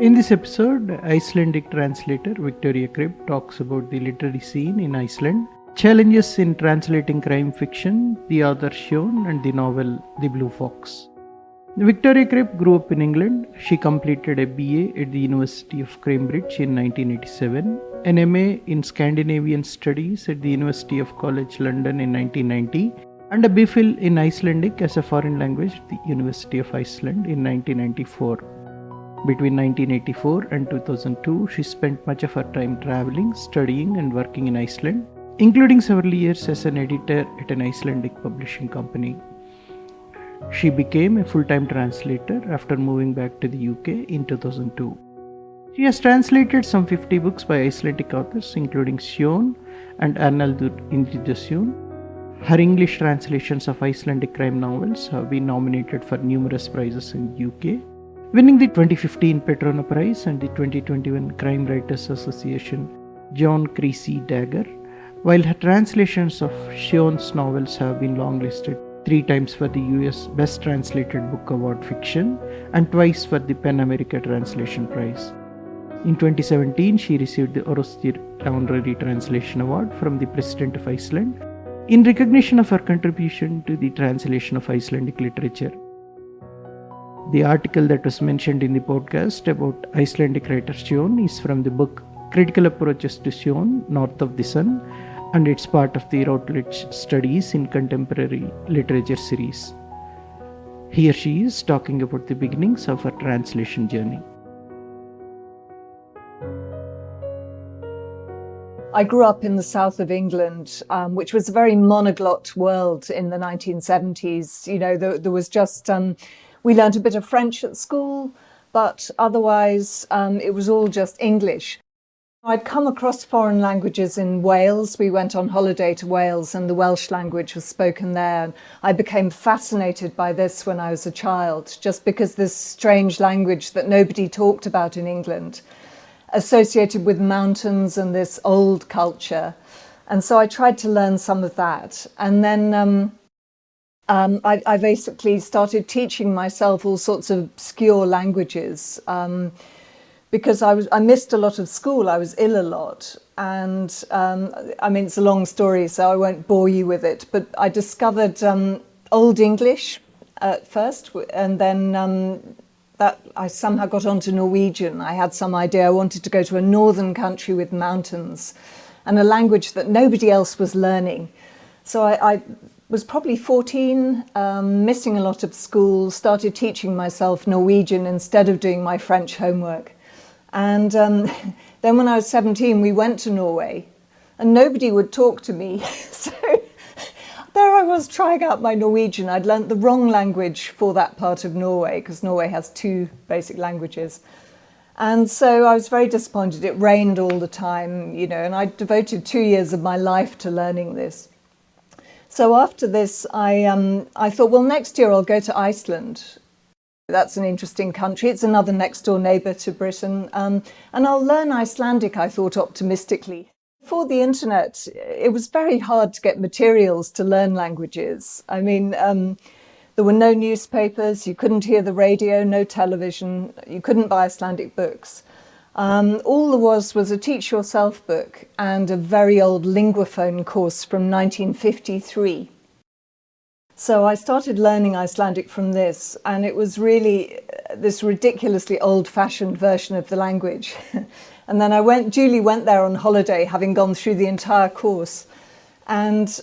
In this episode, Icelandic translator Victoria Cribb talks about the literary scene in Iceland, challenges in translating crime fiction, the author Sjón, and the novel The Blue Fox. Victoria Cribb grew up in England. She completed a BA at the University of Cambridge in 1987, an MA in Scandinavian Studies at the University of College London in 1990, and a B.Phil in Icelandic as a foreign language at the University of Iceland in 1994. Between 1984 and 2002, she spent much of her time traveling, studying, and working in Iceland, including several years as an editor at an Icelandic publishing company. She became a full-time translator after moving back to the UK in 2002. She has translated some 50 books by Icelandic authors, including Sjón and Arnaldur Indriðason. Her English translations of Icelandic crime novels have been nominated for numerous prizes in the UK, winning the 2015 Petrona Prize and the 2021 Crime Writers Association John Creasey Dagger, while her translations of Sjón's novels have been longlisted 3 times for the US Best Translated Book Award Fiction and twice for the PEN America Translation Prize. In 2017, she received the Orðstír Honorary Translation Award from the President of Iceland in recognition of her contribution to the translation of Icelandic literature. The article that was mentioned in the podcast about Icelandic writer Sjón is from the book Critical Approaches to Sjón, North of the Sun, and it's part of the Routledge Studies in Contemporary Literature series. Here she is talking about the beginnings of her translation journey. I grew up in the south of England, which was a very monoglot world in the 1970s. You know, there was just... we learned a bit of French at school, but otherwise it was all just English. I'd come across foreign languages in Wales. We went on holiday to Wales and the Welsh language was spoken there. I became fascinated by this when I was a child, just because this strange language that nobody talked about in England, associated with mountains and this old culture. And so I tried to learn some of that. And then I basically started teaching myself all sorts of obscure languages because I missed a lot of school. I was ill a lot. And I mean, it's a long story, so I won't bore you with it. But I discovered Old English at first, and then that I somehow got onto Norwegian. I had some idea I wanted to go to a northern country with mountains and a language that nobody else was learning. So I was probably 14, missing a lot of school, started teaching myself Norwegian instead of doing my French homework. And then when I was 17, we went to Norway and nobody would talk to me. So there I was trying out my Norwegian. I'd learnt the wrong language for that part of Norway because Norway has 2 basic languages. And so I was very disappointed. It rained all the time, you know, and I devoted 2 years of my life to learning this. So after this, I thought, well, next year I'll go to Iceland. That's an interesting country. It's another next door neighbour to Britain. And I'll learn Icelandic, I thought optimistically. Before the internet, it was very hard to get materials to learn languages. I mean, there were no newspapers, you couldn't hear the radio, no television, you couldn't buy Icelandic books. All there was a teach yourself book and a very old linguaphone course from 1953. So I started learning Icelandic from this, and it was really this ridiculously old-fashioned version of the language. And then Julie went there on holiday, having gone through the entire course, and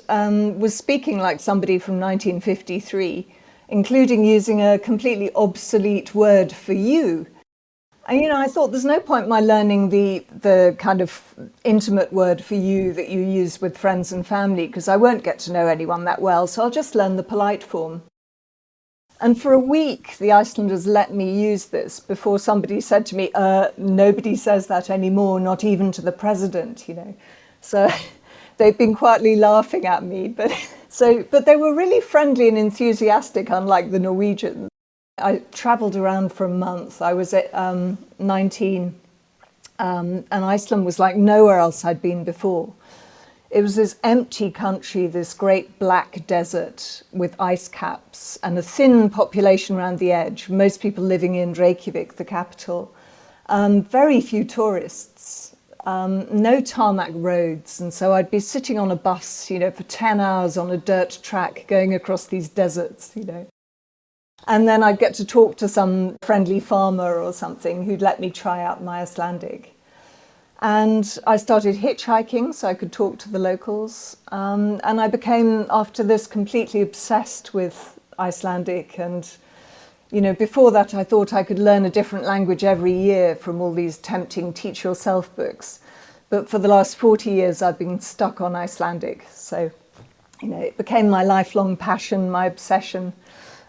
was speaking like somebody from 1953, including using a completely obsolete word for you. And, you know, I thought there's no point my learning the kind of intimate word for you that you use with friends and family, because I won't get to know anyone that well, so I'll just learn the polite form. And for a week, the Icelanders let me use this before somebody said to me, nobody says that anymore, not even to the president, you know. So they've been quietly laughing at me, but they were really friendly and enthusiastic, unlike the Norwegians. I travelled around for a month. I was at 19, and Iceland was like nowhere else I'd been before. It was this empty country, this great black desert with ice caps and a thin population around the edge, most people living in Reykjavik, the capital. Very few tourists, no tarmac roads. And so I'd be sitting on a bus, for 10 hours on a dirt track going across these deserts, And then I'd get to talk to some friendly farmer or something who'd let me try out my Icelandic. And I started hitchhiking so I could talk to the locals. And I became, after this, completely obsessed with Icelandic. And, before that, I thought I could learn a different language every year from all these tempting teach-yourself books. But for the last 40 years, I've been stuck on Icelandic. So, it became my lifelong passion, my obsession.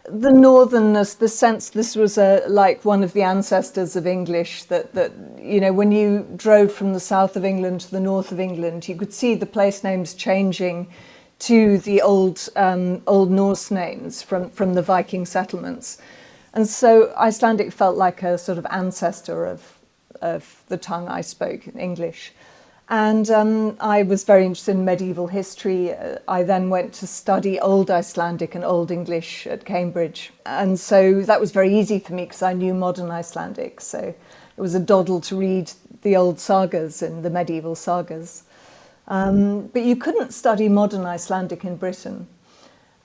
The northernness, the sense this was like one of the ancestors of English, that when you drove from the south of England to the north of England, you could see the place names changing to the old Norse names from the Viking settlements. And so Icelandic felt like a sort of ancestor of the tongue I spoke, English. And I was very interested in medieval history. I then went to study Old Icelandic and Old English at Cambridge. And so that was very easy for me because I knew modern Icelandic. So it was a doddle to read the old sagas and the medieval sagas. But you couldn't study modern Icelandic in Britain.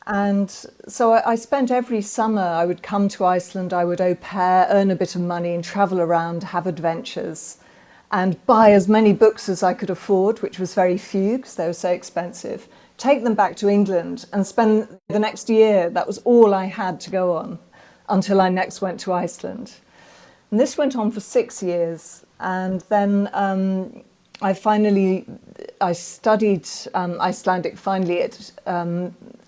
And so I spent every summer, I would come to Iceland, I would au pair, earn a bit of money and travel around, have adventures, and buy as many books as I could afford, which was very few because they were so expensive, take them back to England and spend the next year. That was all I had to go on until I next went to Iceland. And this went on for 6 years. And then I studied Icelandic finally at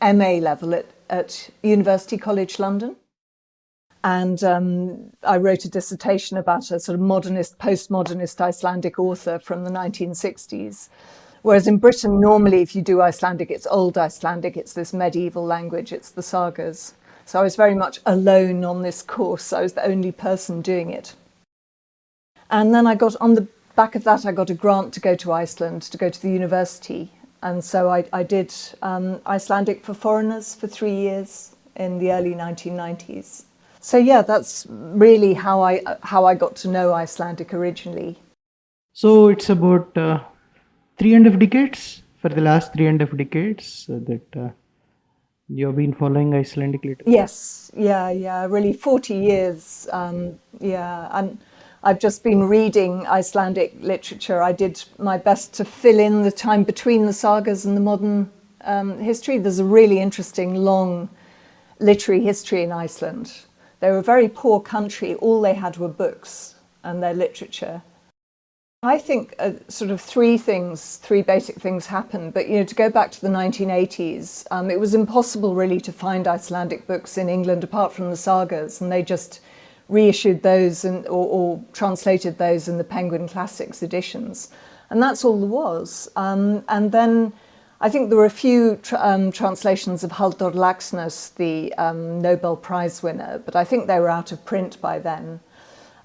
MA level at University College London. And I wrote a dissertation about a sort of modernist, postmodernist Icelandic author from the 1960s. Whereas in Britain, normally if you do Icelandic, it's Old Icelandic, it's this medieval language, it's the sagas. So I was very much alone on this course. I was the only person doing it. And then on the back of that, I got a grant to go to Iceland, to go to the university. And so I did Icelandic for foreigners for 3 years in the early 1990s. So yeah, that's really how I got to know Icelandic originally. So it's about 3.5 decades, for the last 3.5 decades that you have been following Icelandic literature. Yes, yeah, really 40 years. And I've just been reading Icelandic literature. I did my best to fill in the time between the sagas and the modern history. There's a really interesting long literary history in Iceland. They were a very poor country. All they had were books and their literature. I think sort of three basic things happened. But, to go back to the 1980s, it was impossible really to find Icelandic books in England apart from the sagas. And they just reissued those or translated those in the Penguin Classics editions. And that's all there was. And then I think there were a few translations of Halldór Laxness, the Nobel Prize winner, but I think they were out of print by then.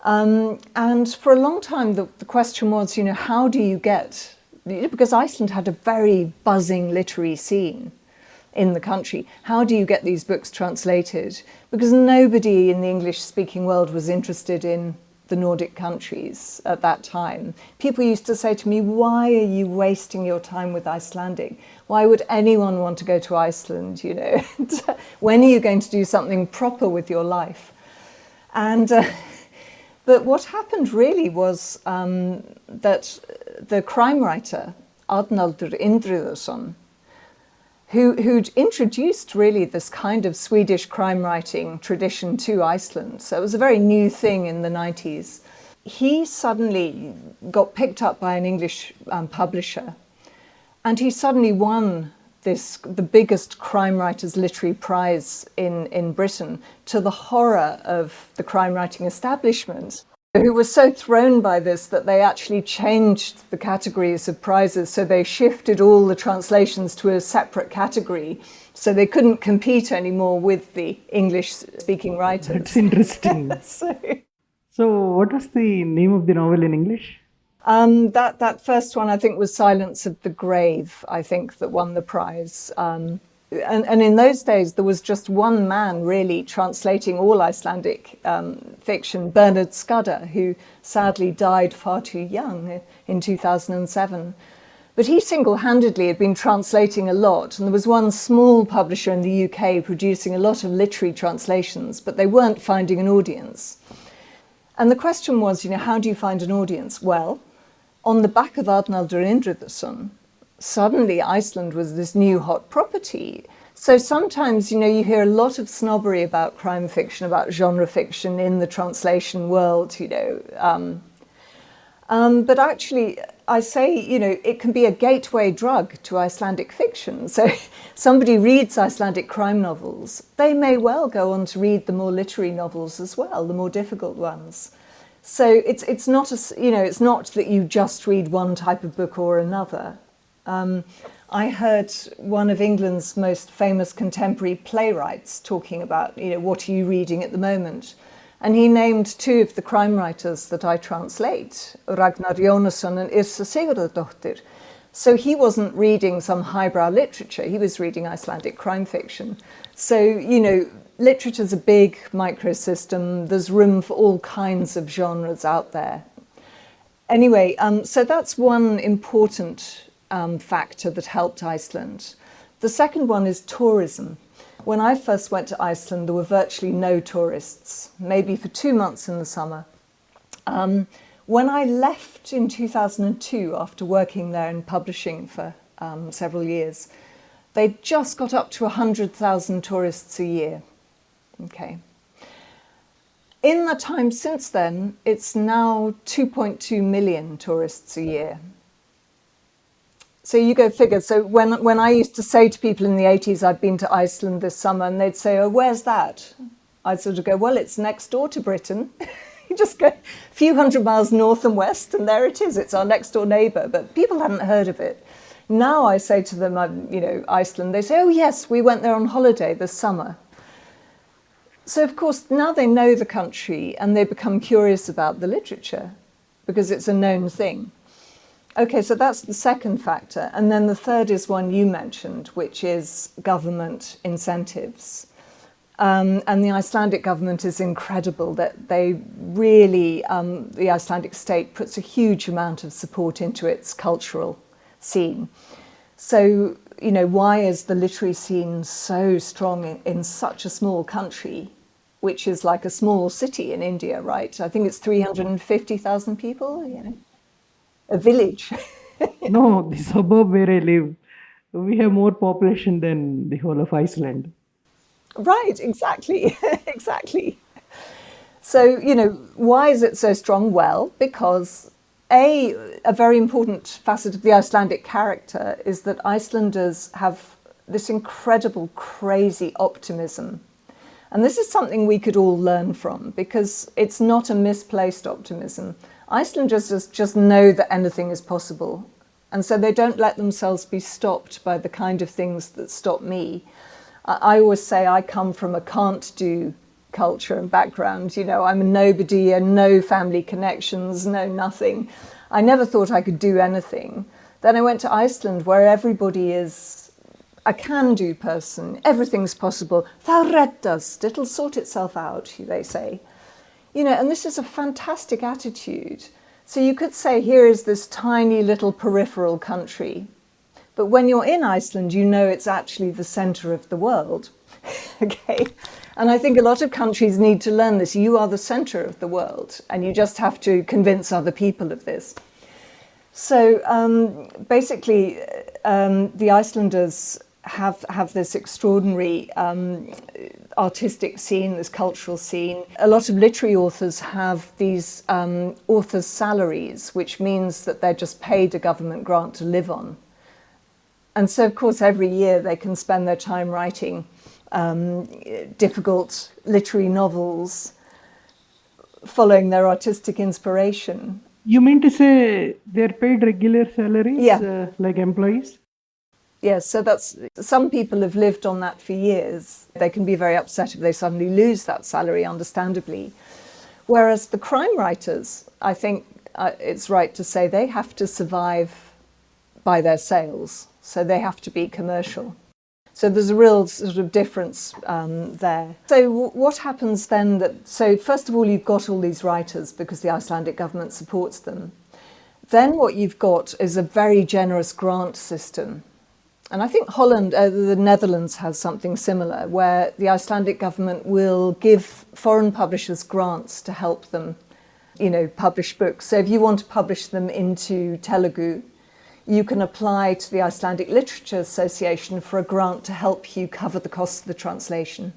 And for a long time, the question was, how do you get, because Iceland had a very buzzing literary scene in the country, how do you get these books translated? Because nobody in the English-speaking world was interested in the Nordic countries at that time. People used to say to me, why are you wasting your time with Icelandic? Why would anyone want to go to Iceland, When are you going to do something proper with your life? And but what happened really was that the crime writer, Arnaldur Indriðason, who'd introduced really this kind of Swedish crime writing tradition to Iceland. So it was a very new thing in the 90s. He suddenly got picked up by an English publisher, and he suddenly won the biggest crime writers literary prize in Britain, to the horror of the crime writing establishment, who were so thrown by this that they actually changed the categories of prizes. So they shifted all the translations to a separate category, so they couldn't compete anymore with the English-speaking writers. That's interesting. So what was the name of the novel in English? That first one, I think, was Silence of the Grave, I think, that won the prize. And in those days, there was just one man really translating all Icelandic fiction, Bernard Scudder, who sadly died far too young in 2007. But he single-handedly had been translating a lot, and there was one small publisher in the UK producing a lot of literary translations, but they weren't finding an audience. And the question was, how do you find an audience? Well, on the back of Arnaldur Indriðason, suddenly Iceland was this new hot property. So sometimes, you hear a lot of snobbery about crime fiction, about genre fiction in the translation world, but actually, I say, it can be a gateway drug to Icelandic fiction. So somebody reads Icelandic crime novels, they may well go on to read the more literary novels as well, the more difficult ones. So it's not it's not that you just read one type of book or another. I heard one of England's most famous contemporary playwrights talking about, what are you reading at the moment? And he named two of the crime writers that I translate, Ragnar Jónasson and Yrsa Sigurðardóttir. So he wasn't reading some highbrow literature, he was reading Icelandic crime fiction. So, literature's a big microsystem, there's room for all kinds of genres out there. Anyway, so that's one important factor that helped Iceland. The second one is tourism. When I first went to Iceland, there were virtually no tourists, maybe for 2 months in the summer. When I left in 2002, after working there in publishing for several years, they just got up to 100,000 tourists a year. Okay. In the time since then, it's now 2.2 million tourists a year. So you go figure. So when I used to say to people in the 80s, I'd been to Iceland this summer, and they'd say, oh, where's that? I'd sort of go, well, it's next door to Britain. You just go a few hundred miles north and west, and there it is. It's our next door neighbour. But people hadn't heard of it. Now I say to them, Iceland, they say, oh, yes, we went there on holiday this summer. So, of course, now they know the country and they become curious about the literature because it's a known thing. Okay, so that's the second factor. And then the third is one you mentioned, which is government incentives. And the Icelandic government is incredible that they really, the Icelandic state puts a huge amount of support into its cultural scene. So, why is the literary scene so strong in such a small country, which is like a small city in India, right? I think it's 350,000 people, a village. No, the suburb where I live, we have more population than the whole of Iceland. Right, exactly, exactly. So, why is it so strong? Well, because a very important facet of the Icelandic character is that Icelanders have this incredible, crazy optimism. And this is something we could all learn from because it's not a misplaced optimism. Icelanders just know that anything is possible. And so they don't let themselves be stopped by the kind of things that stop me. I always say I come from a can't-do culture and background. I'm a nobody, and no family connections, no nothing. I never thought I could do anything. Then I went to Iceland where everybody is a can-do person. Everything's possible. Það reddast, it'll sort itself out, they say. And this is a fantastic attitude. So you could say here is this tiny little peripheral country. But when you're in Iceland, it's actually the center of the world. Okay? And I think a lot of countries need to learn this. You are the center of the world, and you just have to convince other people of this. So basically, the Icelanders have this extraordinary artistic scene, this cultural scene. A lot of literary authors have these authors' salaries, which means that they're just paid a government grant to live on. And so, of course, every year they can spend their time writing difficult literary novels, following their artistic inspiration. You mean to say they're paid regular salaries, Yeah. like employees? Yes, so some people have lived on that for years. They can be very upset if they suddenly lose that salary, understandably. Whereas the crime writers, I think it's right to say they have to survive by their sales. So they have to be commercial. So there's a real sort of difference there. So what happens then so first of all, you've got all these writers because the Icelandic government supports them. Then what you've got is a very generous grant system. And I think the Netherlands has something similar, where the Icelandic government will give foreign publishers grants to help them, publish books. So if you want to publish them into Telugu, you can apply to the Icelandic Literature Association for a grant to help you cover the cost of the translation.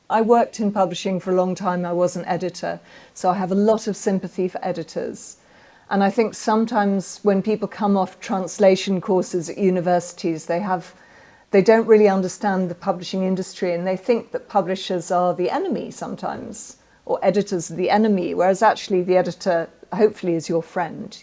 I worked in publishing for a long time. I was an editor, so I have a lot of sympathy for editors. And I think sometimes when people come off translation courses at universities, they don't really understand the publishing industry, and they think that publishers are the enemy sometimes, or editors are the enemy, whereas actually the editor hopefully is your friend,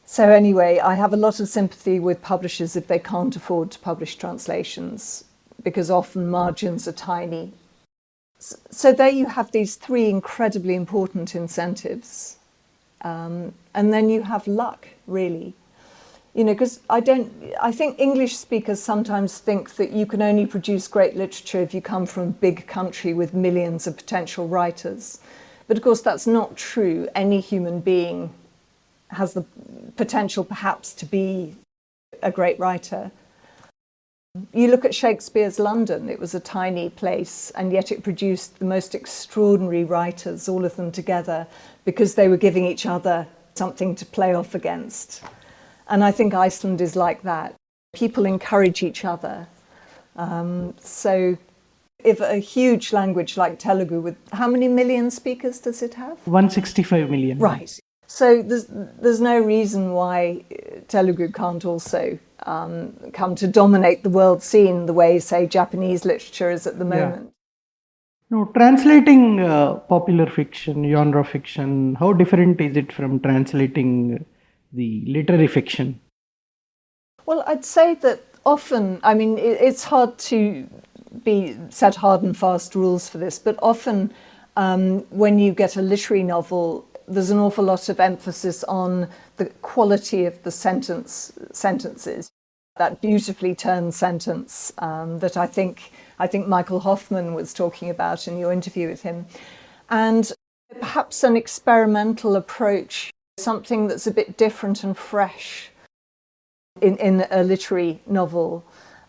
So anyway, I have a lot of sympathy with publishers if they can't afford to publish translations, because often margins are tiny. So there you have these three incredibly important incentives. And then you have luck, really. Because I think English speakers sometimes think that you can only produce great literature if you come from a big country with millions of potential writers. But of course, that's not true. Any human being has the potential perhaps to be a great writer. You look at Shakespeare's London, it was a tiny place, and yet it produced the most extraordinary writers, all of them together, because they were giving each other something to play off against. And I think Iceland is like that. People encourage each other. So if a huge language like Telugu, with how many million speakers does it have? 165 million. Right. So there's no reason why Telugu can't also come to dominate the world scene the way, say, Japanese literature is at the moment. No, translating popular fiction, genre fiction, how different is it from translating the literary fiction? Well, I'd say that often, it's hard to set hard and fast rules for this, but often when you get a literary novel, there's an awful lot of emphasis on the quality of the sentences. That beautifully turned sentence that I think Michael Hoffman was talking about in your interview with him. And perhaps an experimental approach, something that's a bit different and fresh in a literary novel.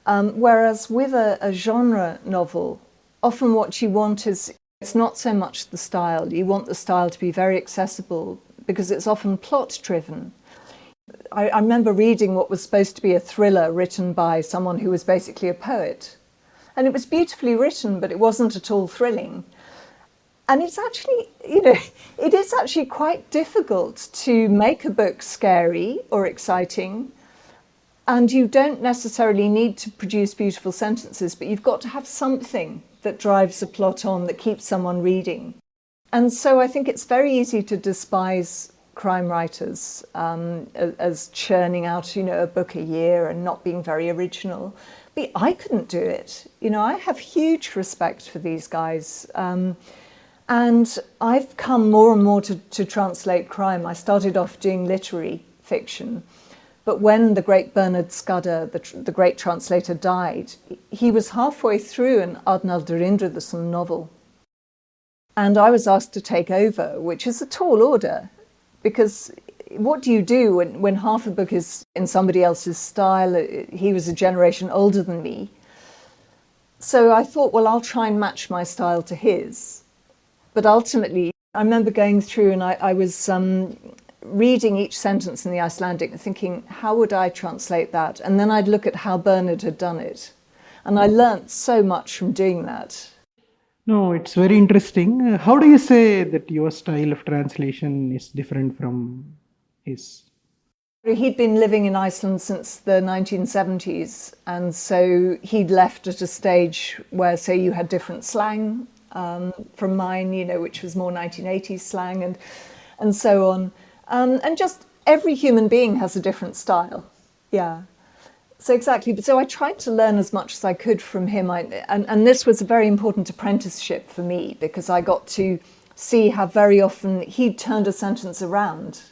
Whereas with a genre novel, often what you want is, it's not so much the style. You want the style to be very accessible because it's often plot-driven. I remember reading what was supposed to be a thriller written by someone who was basically a poet. And it was beautifully written, but it wasn't at all thrilling. And it's actually, it is actually quite difficult to make a book scary or exciting. And you don't necessarily need to produce beautiful sentences, but you've got to have something that drives the plot on, that keeps someone reading. And so I think it's very easy to despise crime writers as churning out, a book a year and not being very original. But I couldn't do it. I have huge respect for these guys. And I've come more and more to translate crime. I started off doing literary fiction. But when the great Bernard Scudder, the great translator, died, he was halfway through an Arnaldur Indriðason novel. And I was asked to take over, which is a tall order, because what do you do when half a book is in somebody else's style? He was a generation older than me. So I thought, well, I'll try and match my style to his. But ultimately, I remember going through and I was reading each sentence in the Icelandic and thinking, how would I translate that? And then I'd look at how Bernard had done it. And I learnt so much from doing that. No, it's very interesting. How do you say that your style of translation is different from his? He'd been living in Iceland since the 1970s. And so he'd left at a stage where, say, you had different slang from mine, which was more 1980s slang and so on. And just every human being has a different style. Yeah. So exactly. So I tried to learn as much as I could from him. And this was a very important apprenticeship for me because I got to see how very often he turned a sentence around.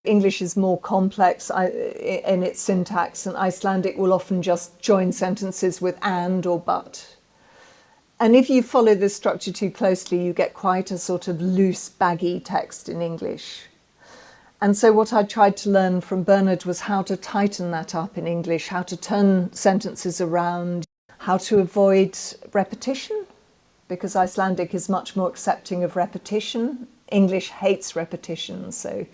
English is more complex in its syntax, and Icelandic will often just join sentences with and or but. And if you follow this structure too closely, you get quite a sort of loose, baggy text in English. And so what I tried to learn from Bernard was how to tighten that up in English, how to turn sentences around, how to avoid repetition, because Icelandic is much more accepting of repetition. English hates repetition, so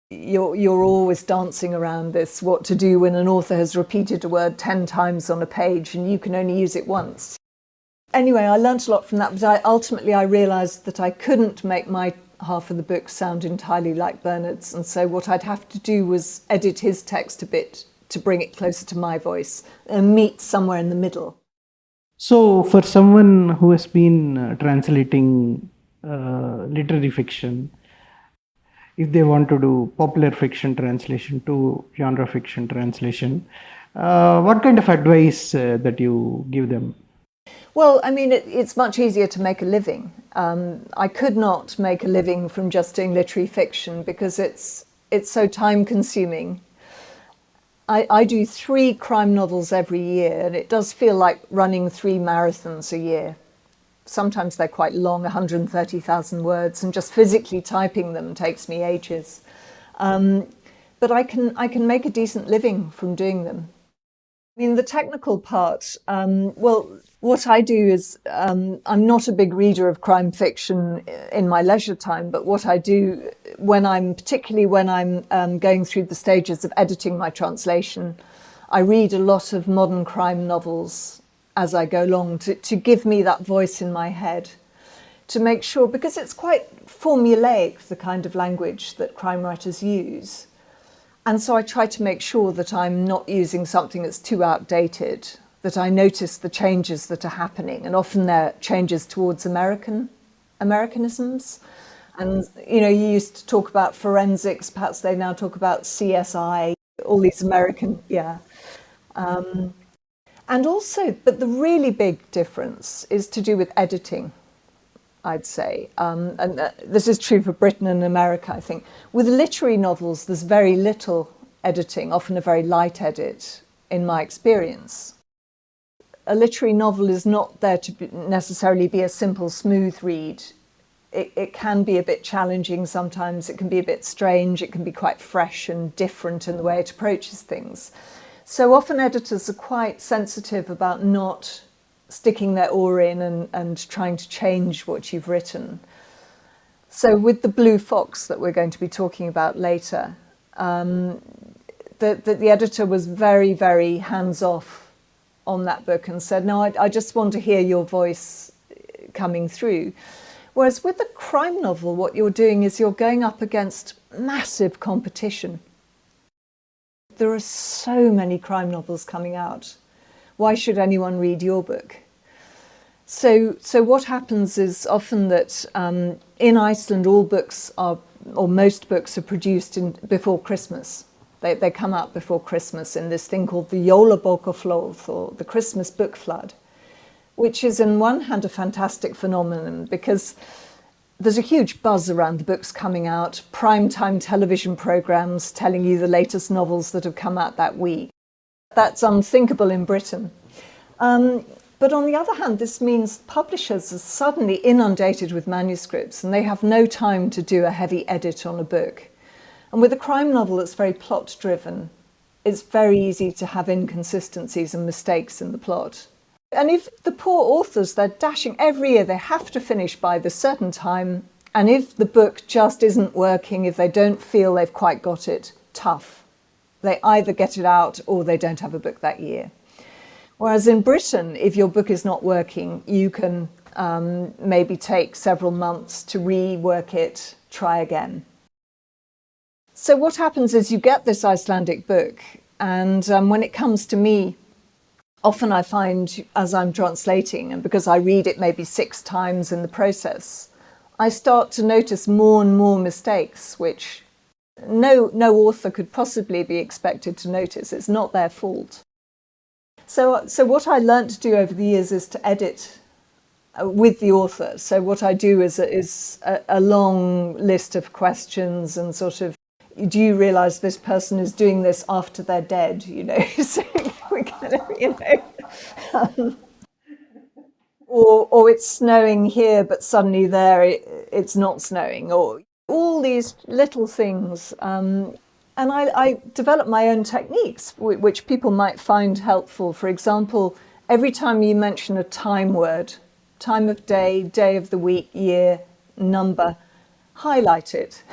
you're always dancing around this, what to do when an author has repeated a word 10 times on a page and you can only use it once. Anyway, I learnt a lot from that, but ultimately I realised that I couldn't make my half of the book sound entirely like Bernard's, and so what I'd have to do was edit his text a bit to bring it closer to my voice and meet somewhere in the middle. So, for someone who has been translating literary fiction, if they want to do popular fiction translation to genre fiction translation, what kind of advice that you give them? Well, I mean, it's much easier to make a living. I could not make a living from just doing literary fiction because it's so time-consuming. I do 3 crime novels every year, and it does feel like running 3 marathons a year. Sometimes they're quite long, 130,000 words, and just physically typing them takes me ages. But I can make a decent living from doing them. I mean, the technical part, well, what I do is, I'm not a big reader of crime fiction in my leisure time, but what I do particularly when I'm going through the stages of editing my translation, I read a lot of modern crime novels as I go along to give me that voice in my head, to make sure, because it's quite formulaic, the kind of language that crime writers use. And so I try to make sure that I'm not using something that's too outdated, that I notice the changes that are happening, and often they're changes towards Americanisms. And, you used to talk about forensics, perhaps they now talk about CSI, all these American, yeah. And also, but the really big difference is to do with editing, I'd say. And this is true for Britain and America, I think. With literary novels, there's very little editing, often a very light edit, in my experience. A literary novel is not there to necessarily be a simple, smooth read. It can be a bit challenging sometimes, it can be a bit strange, it can be quite fresh and different in the way it approaches things. So often editors are quite sensitive about not sticking their oar in and trying to change what you've written. So with the Blue Fox that we're going to be talking about later, the editor was very, very hands-off on that book and said, no, I just want to hear your voice coming through. Whereas with a crime novel, what you're doing is you're going up against massive competition. There are so many crime novels coming out. Why should anyone read your book? So what happens is often that in Iceland, all books are, or most books are produced before Christmas. They come out before Christmas in this thing called the Jólabókaflóð, or the Christmas book flood, which is on one hand a fantastic phenomenon because there's a huge buzz around the books coming out, primetime television programs telling you the latest novels that have come out that week. That's unthinkable in Britain. But on the other hand, this means publishers are suddenly inundated with manuscripts and they have no time to do a heavy edit on a book. And with a crime novel that's very plot-driven, it's very easy to have inconsistencies and mistakes in the plot. And if the poor authors, they're dashing every year, they have to finish by this certain time. And if the book just isn't working, if they don't feel they've quite got it, tough. They either get it out or they don't have a book that year. Whereas in Britain, if your book is not working, you can maybe take several months to rework it, try again. So what happens is you get this Icelandic book, and when it comes to me, often I find as I'm translating, and because I read it maybe 6 times in the process, I start to notice more and more mistakes, which no author could possibly be expected to notice. It's not their fault. So what I learned to do over the years is to edit with the author. So what I do is a long list of questions and sort of do you realize this person is doing this after they're dead, so we kind of, or it's snowing here but suddenly there it's not snowing, or all these little things. And I developed my own techniques which people might find helpful. For example, every time you mention a time word, time of day, day of the week, year, number, highlight it.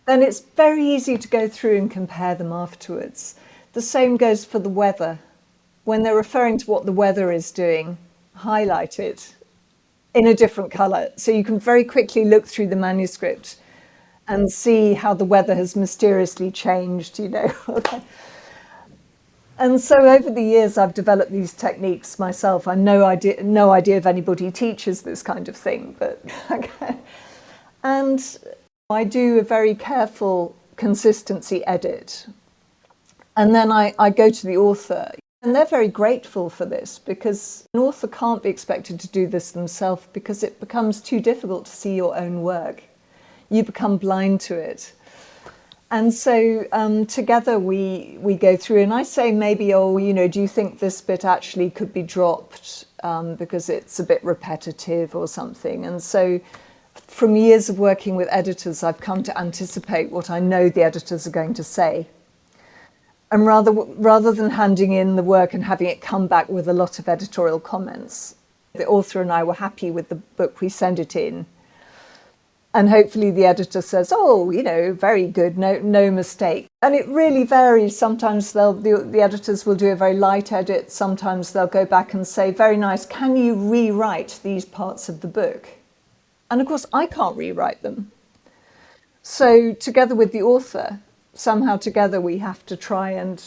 Then it's very easy to go through and compare them afterwards. The same goes for the weather. When they're referring to what the weather is doing, highlight it in a different colour. So you can very quickly look through the manuscript and see how the weather has mysteriously changed, And so over the years, I've developed these techniques myself. I'm no idea if anybody teaches this kind of thing, but and I do a very careful consistency edit. And then I go to the author, and they're very grateful for this, because an author can't be expected to do this themselves because it becomes too difficult to see your own work. You become blind to it. And so together we go through, and I say maybe, do you think this bit actually could be dropped because it's a bit repetitive or something? And so from years of working with editors, I've come to anticipate what I know the editors are going to say. And rather than handing in the work and having it come back with a lot of editorial comments, the author and I were happy with the book, we send it in. And hopefully the editor says, very good, no mistake. And it really varies. Sometimes the editors will do a very light edit. Sometimes they'll go back and say, very nice, can you rewrite these parts of the book? And of course, I can't rewrite them. So together with the author, somehow together we have to try and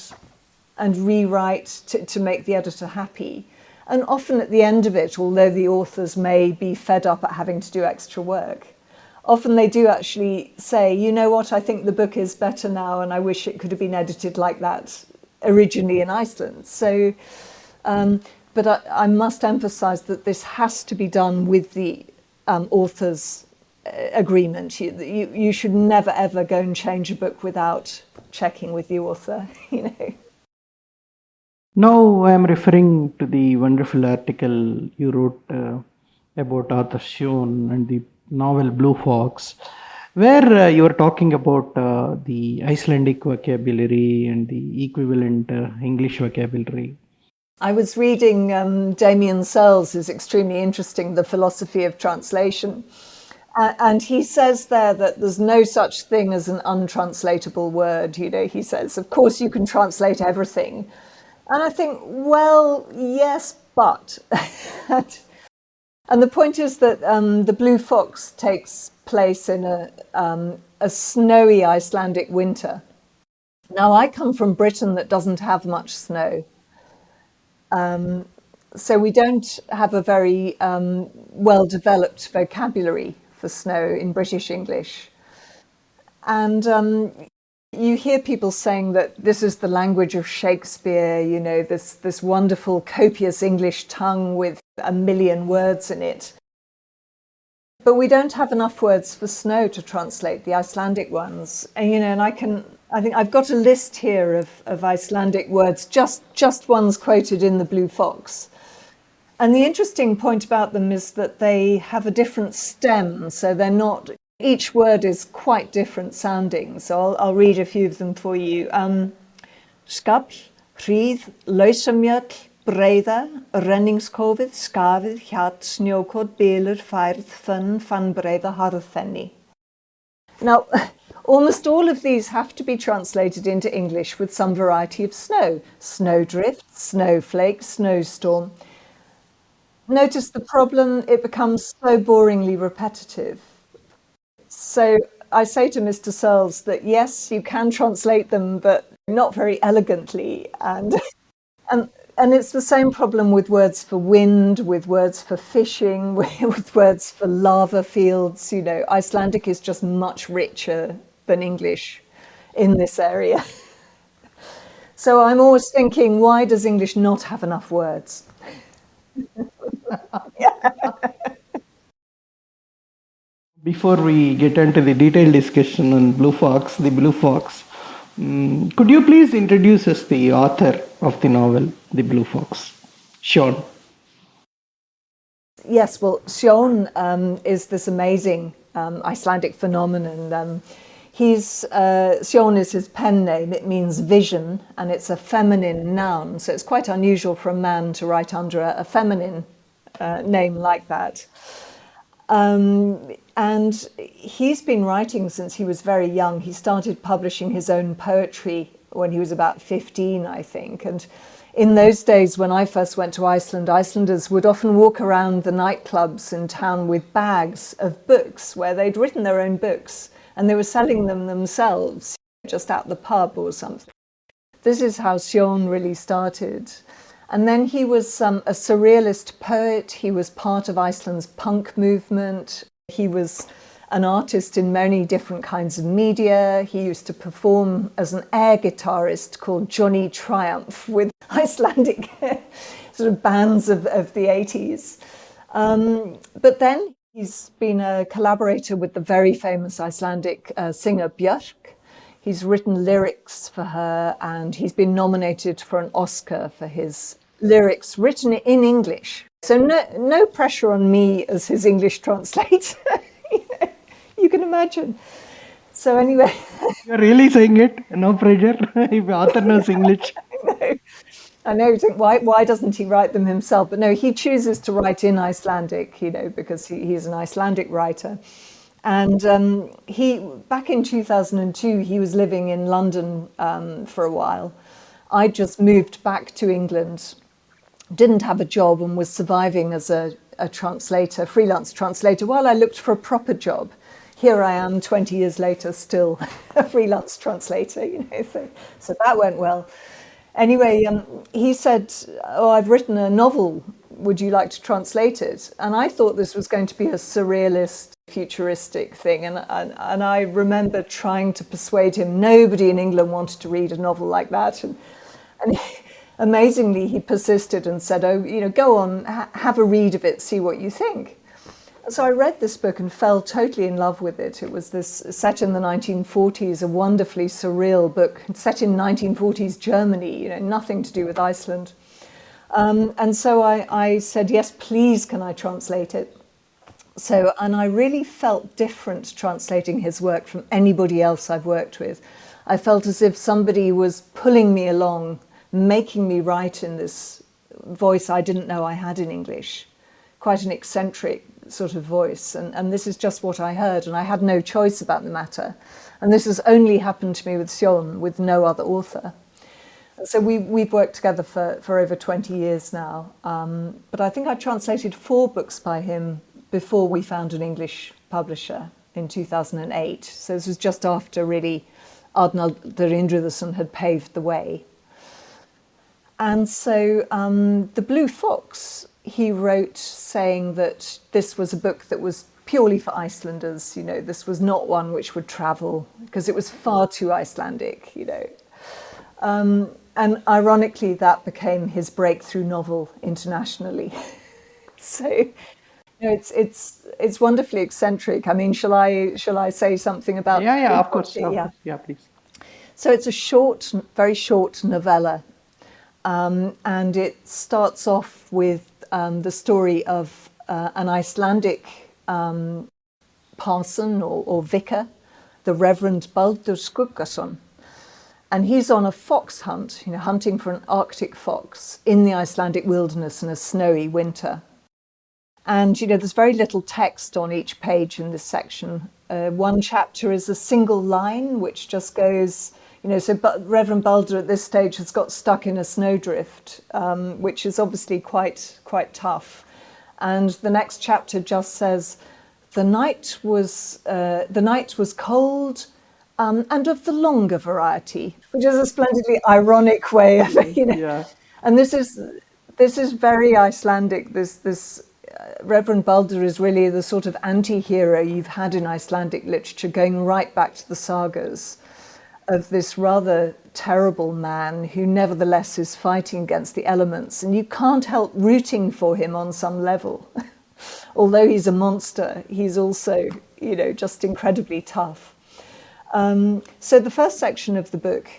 rewrite to make the editor happy. And often at the end of it, although the authors may be fed up at having to do extra work, often they do actually say, you know what, I think the book is better now and I wish it could have been edited like that originally in Iceland. So, but I must emphasize that this has to be done with the author's agreement. You should never, ever go and change a book without checking with the author, Now I am referring to the wonderful article you wrote about Author Sjon and the novel Blue Fox, where you were talking about the Icelandic vocabulary and the equivalent English vocabulary. I was reading Damien Searles' is extremely interesting, The Philosophy of Translation. And he says there that there's no such thing as an untranslatable word. He says, of course, you can translate everything. And I think, well, yes, but. And the point is that the Blue Fox takes place in a snowy Icelandic winter. Now, I come from Britain that doesn't have much snow. So we don't have a very well-developed vocabulary for snow in British English. And you hear people saying that this is the language of Shakespeare, this wonderful, copious English tongue with 1 million words in it. But we don't have enough words for snow to translate the Icelandic ones. And I think I've got a list here of Icelandic words, just ones quoted in the Blue Fox. And the interesting point about them is that they have a different stem, so they're not. Each word is quite different sounding, so I'll read a few of them for you. Skafl, hríð, lausamjöll, breiða, renningskófið, skafið, hjall, snjókot, bylur, færð, fannbreiða, harðfenni. Now, almost all of these have to be translated into English with some variety of snow. Snowdrift, snowflake, snowstorm. Notice the problem, it becomes so boringly repetitive. So I say to Mr. Searles that yes, you can translate them, but not very elegantly. And it's the same problem with words for wind, with words for fishing, with words for lava fields. Icelandic is just much richer than English in this area. So I'm always thinking, why does English not have enough words? Before we get into the detailed discussion on the Blue Fox, could you please introduce us the author of the novel, The Blue Fox, Sjón? Yes, well, Sjón is this amazing Icelandic phenomenon. Sjón is his pen name. It means vision, and it's a feminine noun. So it's quite unusual for a man to write under a feminine name like that. And he's been writing since he was very young. He started publishing his own poetry when he was about 15, I think. And in those days, when I first went to Iceland, Icelanders would often walk around the nightclubs in town with bags of books where they'd written their own books and they were selling them themselves just at the pub or something. This is how Sjón really started. And then he was a surrealist poet. He was part of Iceland's punk movement. He was an artist in many different kinds of media. He used to perform as an air guitarist called Johnny Triumph with Icelandic sort of bands of the 80s. But then he's been a collaborator with the very famous Icelandic singer Björk. He's written lyrics for her, and he's been nominated for an Oscar for his lyrics written in English. So no pressure on me as his English translator. You can imagine. So anyway. You're really saying it? No pressure? If the author knows English. I know, you think, why doesn't he write them himself? But no, he chooses to write in Icelandic, because he's an Icelandic writer. And back in 2002, he was living in London for a while. I just moved back to England, didn't have a job, and was surviving as a translator, freelance translator, while I looked for a proper job. Here I am 20 years later, still a freelance translator, so that went well. Anyway, he said, "Oh, I've written a novel. Would you like to translate it?" And I thought this was going to be a surrealist, futuristic thing. And I remember trying to persuade him. Nobody in England wanted to read a novel like that. And amazingly, he persisted and said, "Oh, go on, have a read of it, see what you think." So I read this book and fell totally in love with it. It was this set in the 1940s, a wonderfully surreal book set in 1940s Germany, nothing to do with Iceland. And so I said, "Yes, please, can I translate it?" And I really felt different translating his work from anybody else I've worked with. I felt as if somebody was pulling me along, making me write in this voice I didn't know I had in English, quite an eccentric sort of voice. And this is just what I heard, and I had no choice about the matter. And this has only happened to me with Sjón, with no other author. So we've worked together for over 20 years now. But I think I translated 4 books by him before we found an English publisher in 2008. So this was just after really Arnaldur Indriðason had paved the way. And so The Blue Fox, he wrote saying that this was a book that was purely for Icelanders. This was not one which would travel, because it was far too Icelandic, And ironically, that became his breakthrough novel internationally. So it's wonderfully eccentric. I mean, shall I say something about? Yeah, of course. Yeah, please. So it's a very short novella, and it starts off with the story of an Icelandic parson or vicar, the Reverend Baldur Skuggason. And he's on a fox hunt, hunting for an Arctic fox in the Icelandic wilderness in a snowy winter. And, there's very little text on each page in this section. One chapter is a single line, which just goes, so Reverend Baldur at this stage has got stuck in a snowdrift, which is obviously quite tough. And the next chapter just says, the night was cold, and of the longer variety, which is a splendidly ironic way of, Yeah. And this is very Icelandic. This Reverend Baldur is really the sort of anti-hero you've had in Icelandic literature, going right back to the sagas, of this rather terrible man who nevertheless is fighting against the elements, and you can't help rooting for him on some level. Although he's a monster, he's also, just incredibly tough. So the first section of the book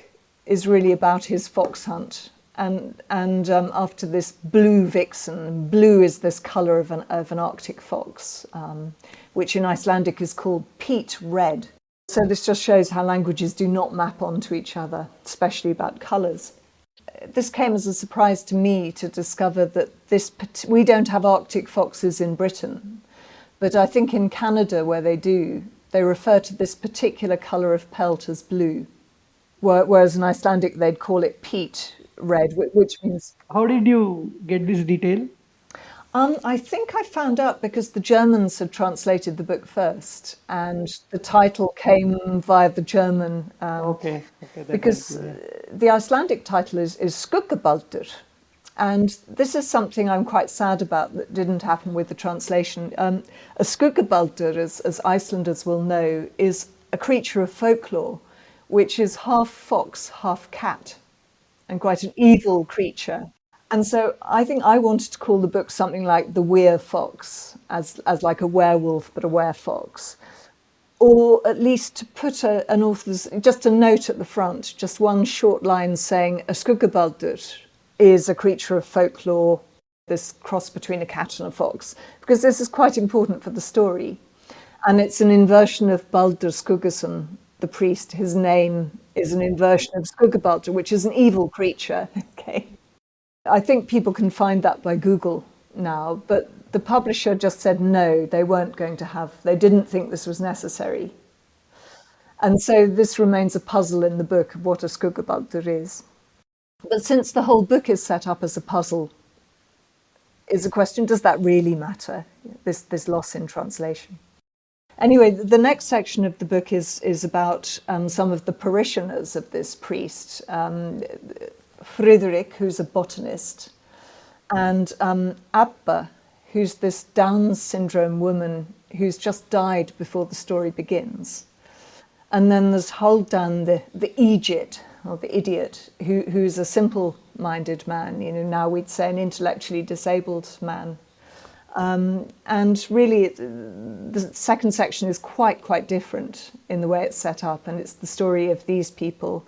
is really about his fox hunt. And after this blue vixen, blue is this colour of an Arctic fox, which in Icelandic is called peat red. So this just shows how languages do not map onto each other, especially about colours. This came as a surprise to me to discover that we don't have Arctic foxes in Britain, but I think in Canada, where they do, they refer to this particular colour of pelt as blue, whereas in Icelandic they'd call it peat red, which means... How did you get this detail? I think I found out because the Germans had translated the book first, and the title came via the German. Okay. Because the Icelandic title is Skuggabaldur, and this is something I'm quite sad about that didn't happen with the translation. A Skuggabaldur, as Icelanders will know, is a creature of folklore, which is half fox, half cat, and quite an evil creature. And so I think I wanted to call the book something like The Were Fox, as like a werewolf, but a werefox. Or at least to put an author's, just a note at the front, just one short line saying, a Skuggabaldur is a creature of folklore, this cross between a cat and a fox, because this is quite important for the story. And it's an inversion of Baldur Skuggason, the priest. His name is an inversion of Skuggabaldur, which is an evil creature. Okay. I think people can find that by Google now, but the publisher just said no, they didn't think this was necessary. And so this remains a puzzle in the book of what a Skuggabaldur is. But since the whole book is set up as a puzzle, is a question, does that really matter, this loss in translation? Anyway, the next section of the book is about some of the parishioners of this priest, Friðrik, who's a botanist, and Abba, who's this Down syndrome woman who's just died before the story begins. And then there's Haldan, the Egypt, or the idiot, who's a simple-minded man, now we'd say an intellectually disabled man. And really, the second section is quite different in the way it's set up, and it's the story of these people.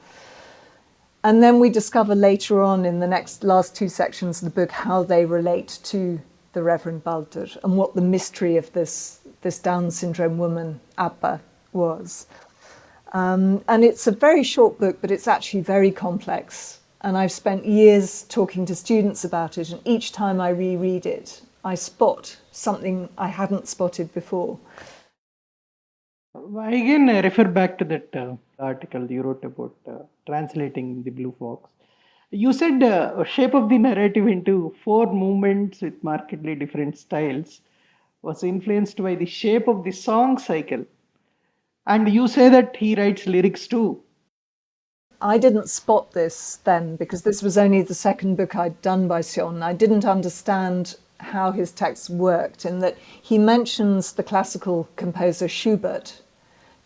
And then we discover later on in the last two sections of the book how they relate to the Reverend Baldur and what the mystery of this Down syndrome woman, Abba, was. And it's a very short book, but it's actually very complex. And I've spent years talking to students about it, and each time I reread it, I spot something I hadn't spotted before. Again, I refer back to that article you wrote about translating the Blue Fox. You said shape of the narrative into 4 movements with markedly different styles was influenced by the shape of the song cycle. And you say that he writes lyrics too. I didn't spot this then because this was only the second book I'd done by Sjón. I didn't understand how his text worked, in that he mentions the classical composer Schubert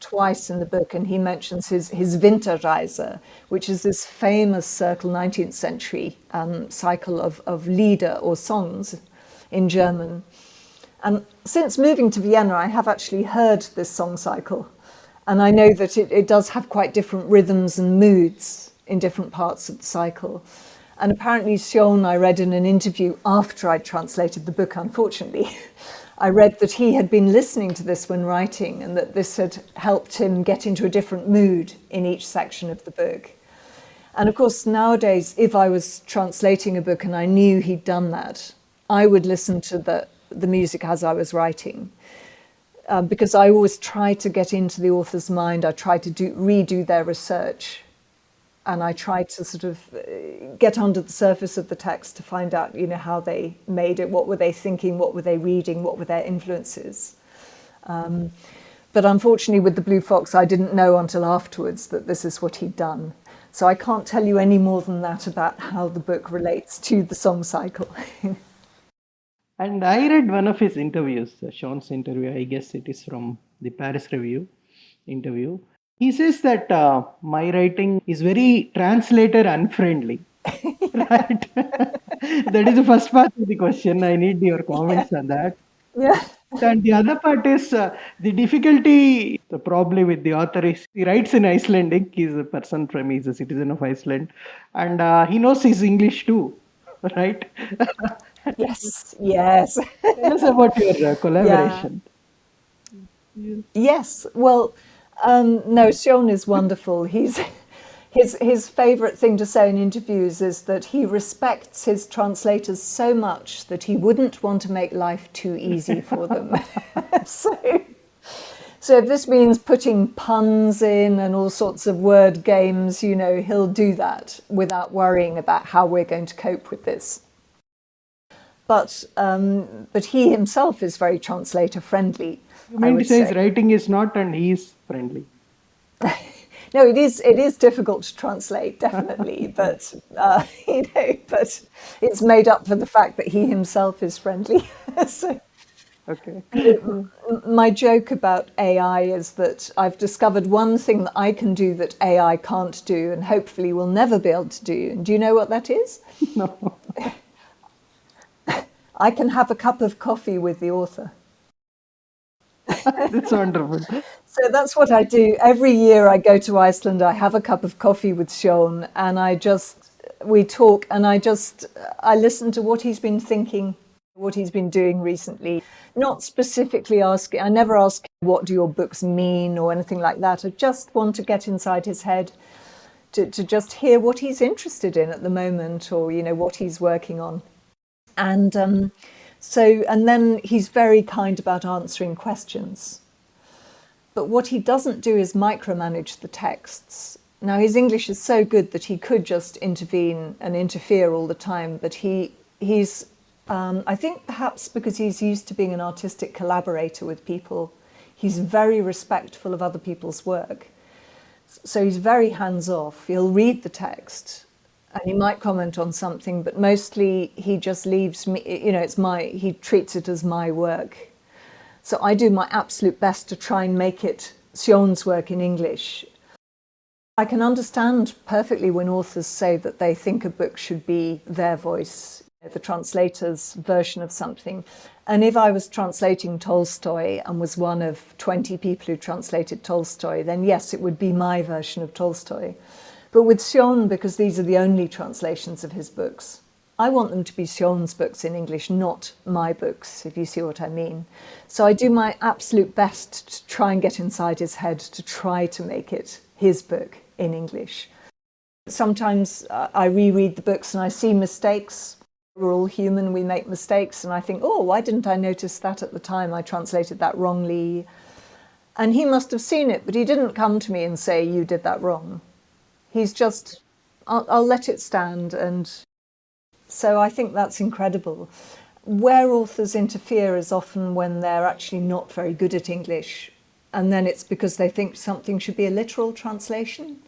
twice in the book, and he mentions his Winterreise, which is this famous circle 19th century cycle of Lieder or songs in German. And since moving to Vienna, I have actually heard this song cycle, and I know that it does have quite different rhythms and moods in different parts of the cycle. And apparently Sjón, I read in an interview after I'd translated the book, unfortunately, I read that he had been listening to this when writing, and that this had helped him get into a different mood in each section of the book. And of course, nowadays, if I was translating a book and I knew he'd done that, I would listen to the music as I was writing. Because I always try to get into the author's mind, I try to redo their research, and I try to sort of get under the surface of the text to find out, how they made it, what were they thinking, what were they reading, what were their influences. But unfortunately with the Blue Fox, I didn't know until afterwards that this is what he'd done. So I can't tell you any more than that about how the book relates to the song cycle. And I read one of his interviews, Sjón's interview, I guess it is from the Paris Review interview. He says that my writing is very translator unfriendly. Right? That is the first part of the question. I need your comments on that. Yeah. And the other part is the difficulty, the problem with the author is he writes in Icelandic. He's a citizen of Iceland, and he knows his English too, right? Yes, yes. Tell us about your Yeah. collaboration. Yes. Well, no, Sjón is wonderful. His favourite thing to say in interviews is that he respects his translators so much that he wouldn't want to make life too easy for them. so, so if this means putting puns in and all sorts of word games, he'll do that without worrying about how we're going to cope with this. But he himself is very translator friendly. You I mean to would say his say. writing is not, and he is friendly. No, it is difficult to translate, definitely, but but it's made up for the fact that he himself is friendly. So Okay. my joke about AI is that I've discovered one thing that I can do that AI can't do, and hopefully will never be able to do. And do you know what that is? No, I can have a cup of coffee with the author. that's wonderful. So that's what I do. Every year I go to Iceland, I have a cup of coffee with Sjón, and we talk, and I listen to what he's been thinking, what he's been doing recently. Not specifically asking, I never ask, what do your books mean or anything like that. I just want to get inside his head to just hear what he's interested in at the moment, or, what he's working on. And and then he's very kind about answering questions. But what he doesn't do is micromanage the texts. Now, his English is so good that he could just intervene and interfere all the time, but he's, I think perhaps because he's used to being an artistic collaborator with people, he's very respectful of other people's work. So he's very hands-off. He'll read the text and he might comment on something, but mostly he just leaves me, he treats it as my work. So I do my absolute best to try and make it Sjón's work in English. I can understand perfectly when authors say that they think a book should be their voice, the translator's version of something. And if I was translating Tolstoy and was one of 20 people who translated Tolstoy, then yes, it would be my version of Tolstoy. But with Sjón, because these are the only translations of his books, I want them to be Sjón's books in English, not my books, if you see what I mean. So I do my absolute best to try and get inside his head to try to make it his book in English. Sometimes I reread the books and I see mistakes. We're all human, we make mistakes, and I think, oh, why didn't I notice that at the time? I translated that wrongly. And he must have seen it, but he didn't come to me and say, you did that wrong. He's just, I'll let it stand. And so I think that's incredible. Where authors interfere is often when they're actually not very good at English, and then it's because they think something should be a literal translation.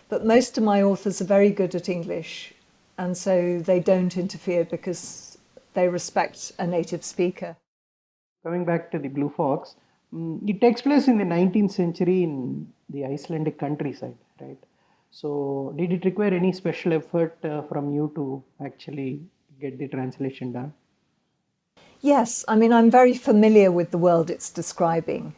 But most of my authors are very good at English, and so they don't interfere because they respect a native speaker. Coming back to the Blue Fox, it takes place in the 19th century in the Icelandic countryside, right? So, did it require any special effort from you to actually get the translation done? Yes, I mean, I'm very familiar with the world it's describing.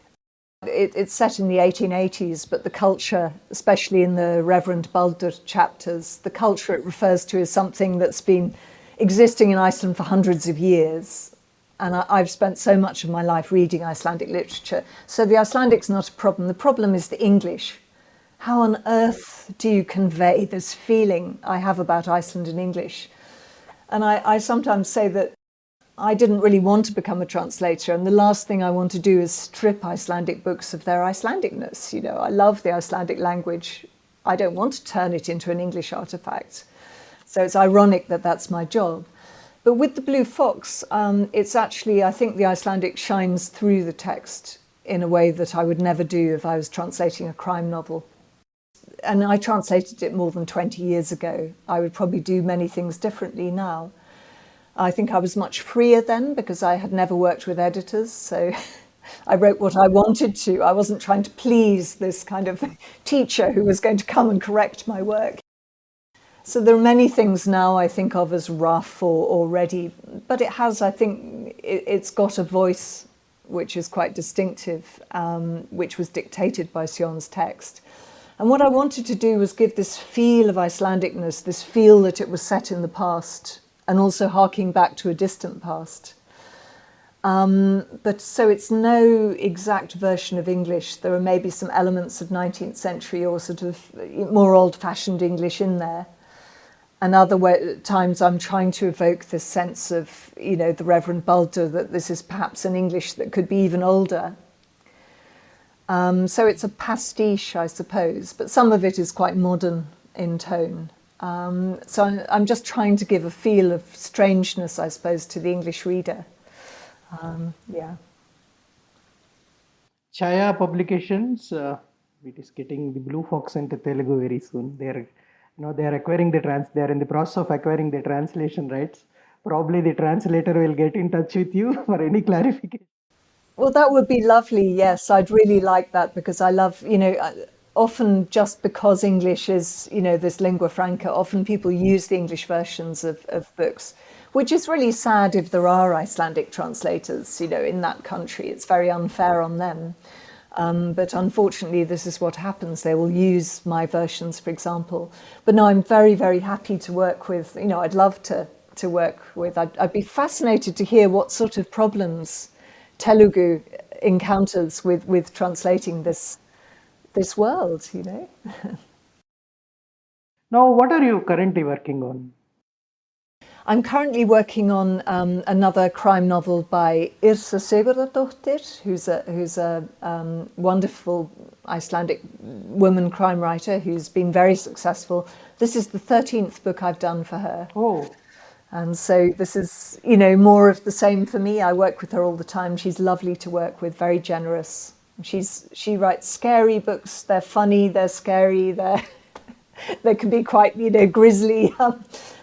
It's set in the 1880s, but the culture, especially in the Reverend Baldur chapters, the culture it refers to is something that's been existing in Iceland for hundreds of years. And I've spent so much of my life reading Icelandic literature. So the Icelandic's not a problem. The problem is the English. How on earth do you convey this feeling I have about Iceland in English? And I sometimes say that I didn't really want to become a translator, and the last thing I want to do is strip Icelandic books of their Icelandicness. I love the Icelandic language. I don't want to turn it into an English artifact. So it's ironic that that's my job. But with the Blue Fox, it's actually, I think the Icelandic shines through the text in a way that I would never do if I was translating a crime novel. And I translated it more than 20 years ago. I would probably do many things differently now. I think I was much freer then because I had never worked with editors, so I wrote what I wanted to. I wasn't trying to please this kind of teacher who was going to come and correct my work. So there are many things now I think of as rough or ready, but it has, I think, it's got a voice which is quite distinctive, which was dictated by Sjón's text. And what I wanted to do was give this feel of Icelandicness, this feel that it was set in the past, and also harking back to a distant past. But so it's no exact version of English. There are maybe some elements of 19th century or sort of more old-fashioned English in there. And other times I'm trying to evoke this sense of, you know, the Reverend Baldur, that this is perhaps an English that could be even older. So it's a pastiche, I suppose, but some of it is quite modern in tone. So I'm just trying to give a feel of strangeness, I suppose, to the English reader. Yeah. Chaya Publications, it is getting the Blue Fox into Telugu very soon. They are acquiring they are in the process of acquiring the translation rights. Probably the translator will get in touch with you for any clarification. Well, that would be lovely. Yes, I'd really like that, because I love, you know, often just because English is, you know, this lingua franca, often people use the English versions of books, which is really sad if there are Icelandic translators, you know, in that country. It's very unfair on them. But unfortunately, this is what happens. They will use my versions, for example. But no, I'm very, very happy to work with, you know, I'd love to work with, I'd be fascinated to hear what sort of problems Telugu encounters with translating this world, you know. Now, what are you currently working on? I'm currently working on another crime novel by Yrsa Sigurðardóttir, who's a wonderful Icelandic woman crime writer who's been very successful. This is the 13th book I've done for her. Oh. And so this is, you know, more of the same for me. I work with her all the time. She's lovely to work with, very generous. She writes scary books. They're funny, they're scary, they can be quite, you know, grisly,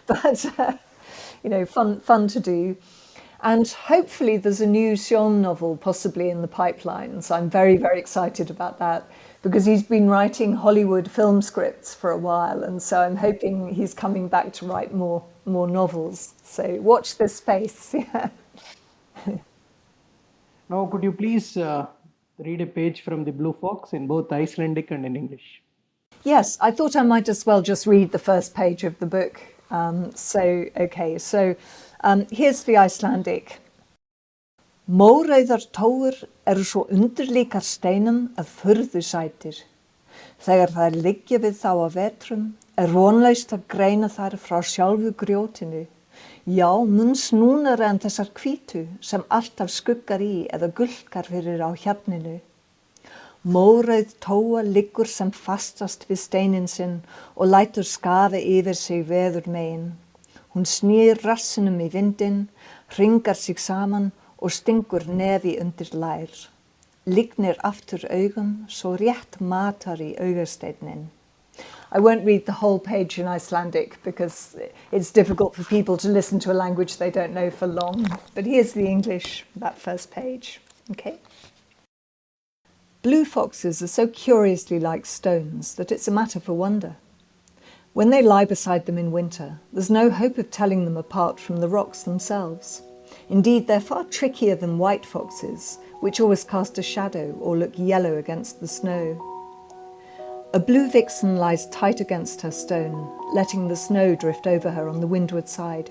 but you know, fun to do. And hopefully there's a new Sjón novel possibly in the pipeline. So I'm very, very excited about that, because he's been writing Hollywood film scripts for a while. And so I'm hoping he's coming back to write more novels. So watch this space. Yeah. Now, could you please read a page from the Blue Fox in both Icelandic and in English? Yes, I thought I might as well just read the first page of the book. So here's the Icelandic. Mórauðar tóur svo undirlíkar steinum að furðu sætir. Þegar þær liggja við þá á vetrum vonlaust að greina þær frá sjálfu grjótinu. Já, mun snúnari en þessar hvítu sem alltaf skuggar í eða gulkar fyrir á hjarninu. Mórauð tóa liggur sem fastast við steinin sinn og lætur skaða yfir sig veður megin. Hún snýr rassinum í vindinn, hringar sig saman og stingur nefi undir lær. Lygnir aftur augum, svo rétt matar í augasteinin. I won't read the whole page in Icelandic because it's difficult for people to listen to a language they don't know for long. But here's the English, that first page. Okay. Blue foxes are so curiously like stones that it's a matter for wonder. When they lie beside them in winter, there's no hope of telling them apart from the rocks themselves. Indeed, they're far trickier than white foxes, which always cast a shadow or look yellow against the snow. A blue vixen lies tight against her stone, letting the snow drift over her on the windward side.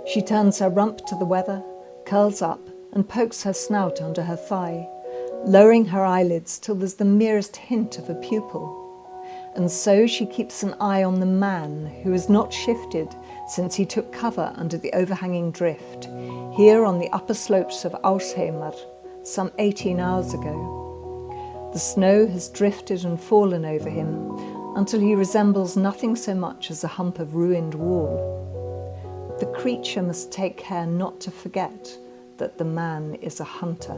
She turns her rump to the weather, curls up, and pokes her snout under her thigh, lowering her eyelids till there's the merest hint of a pupil. And so she keeps an eye on the man who has not shifted since he took cover under the overhanging drift, here on the upper slopes of Ásheimar, some 18 hours ago. The snow has drifted and fallen over him until he resembles nothing so much as a hump of ruined wall. The creature must take care not to forget that the man is a hunter.